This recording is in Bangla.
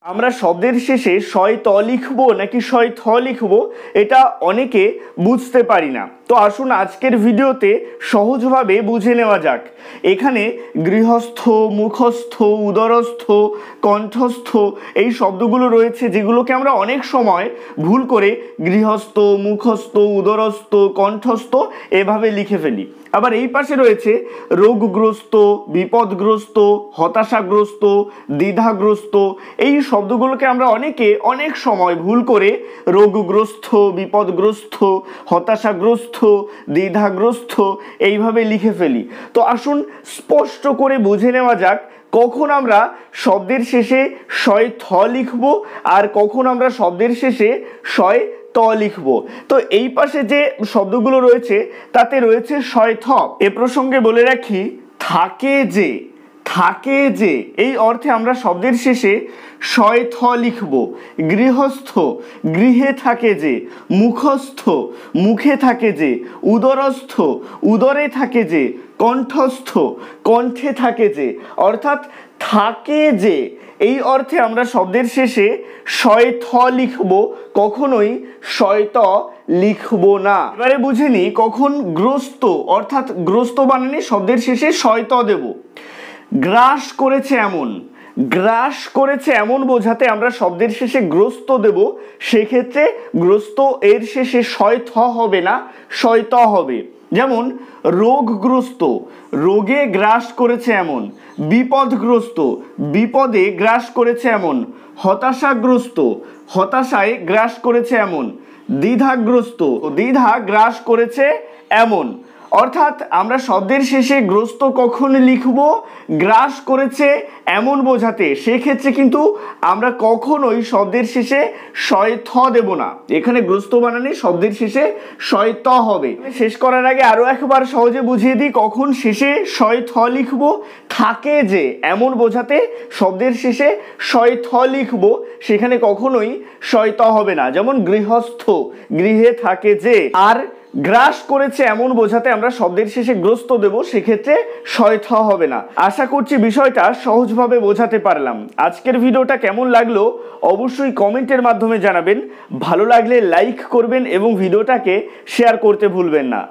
আমরা শব্দের শেষে শয় ত লিখবো নাকি শয় থ লিখবো এটা অনেকে বুঝতে পারি না। তো আসুন আজকের ভিডিওতে সহজভাবে বুঝে নেওয়া যাক। এখানে গৃহস্থ, মুখস্থ, উদরস্থ, কণ্ঠস্থ এই শব্দগুলো রয়েছে, যেগুলোকে আমরা অনেক সময় ভুল করে গৃহস্থ, মুখস্থ, উদরস্থ, কণ্ঠস্থ এভাবে লিখে ফেলি। আবার এই পাশে রয়েছে রোগগ্রস্ত, বিপদগ্রস্ত, হতাশাগ্রস্ত, দ্বিধাগ্রস্ত এই শব্দগুলোকে আমরা অনেক সময় ভুল করে রোগগ্রস্ত, বিপদগ্রস্ত, হতাশাগ্রস্ত, দ্বিধাগ্রস্ত এইভাবে লিখে ফেলি। তো আসুন স্পষ্ট করে বুঝে নেওয়া যাক কখন আমরা শব্দের শেষে শয় থ লিখব আর কখন আমরা শব্দের শেষে শয় ত লিখব। তো এই পাশে যে শব্দগুলো রয়েছে তাতে রয়েছে শয় থ। এ প্রসঙ্গে বলে রাখি, থাকে যে, থাকে যে এই অর্থে আমরা শব্দের শেষে শয় থ লিখব। গৃহস্থ, গৃহে থাকে যে। মুখস্থ, মুখে থাকে যে। উদরস্থ, উদরে থাকে যে। কণ্ঠস্থ, কণ্ঠে থাকে যে। অর্থাৎ থাকে যে এই অর্থে আমরা শব্দের শেষে শয় থ লিখব, কখনোই শয় ত লিখব না। এবারে বুঝে নিই কখন গ্রস্ত অর্থাৎ গ্রস্ত বানানে শব্দের শেষে শয় ত দেব। গ্রাস করেছে এমন, গ্রাস করেছে এমন বোঝাতে আমরা শব্দের শেষে গ্রস্ত দেব। সেক্ষেত্রে গ্রস্ত এর শেষে শয় থ হবে না, শয় ত হবে। যেমন রোগগ্রস্ত, রোগে গ্রাস করেছে এমন। বিপদগ্রস্ত, বিপদে গ্রাস করেছে এমন। হতাশাগ্রস্ত, হতাশায় গ্রাস করেছে এমন। দ্বিধাগ্রস্ত, দ্বিধা গ্রাস করেছে এমন। অর্থাৎ আমরা শব্দের শেষে গ্রস্ত কখন লিখব? গ্রাস করেছে এমন বোঝাতে। সেক্ষেত্রে কিন্তু আমরা কখনোই শব্দের শেষে শয় থ দেব না। এখানে গ্রস্ত বানানে শব্দের শেষে শয় ত হবে। শেষ করার আগে আরো একবার সহজে বুঝিয়ে দিই কখন শেষে শয় থ লিখব। থাকে যে এমন বোঝাতে শব্দের শেষে শয় থ লিখব, সেখানে কখনোই শয় ত হবে না। যেমন গৃহস্থ, গৃহে থাকে যে। আর গ্রাস করেছে এমন বোঝাতে আমরা শব্দের শেষে গ্রস্ত দেব, সেক্ষেত্রে শয় থ হবে না। আশা করছি বিষয়টা সহজভাবে বোঝাতে পারলাম। আজকের ভিডিওটা কেমন লাগলো অবশ্যই কমেন্টের মাধ্যমে জানাবেন। ভালো লাগলে লাইক করবেন এবং ভিডিওটাকে শেয়ার করতে ভুলবেন না।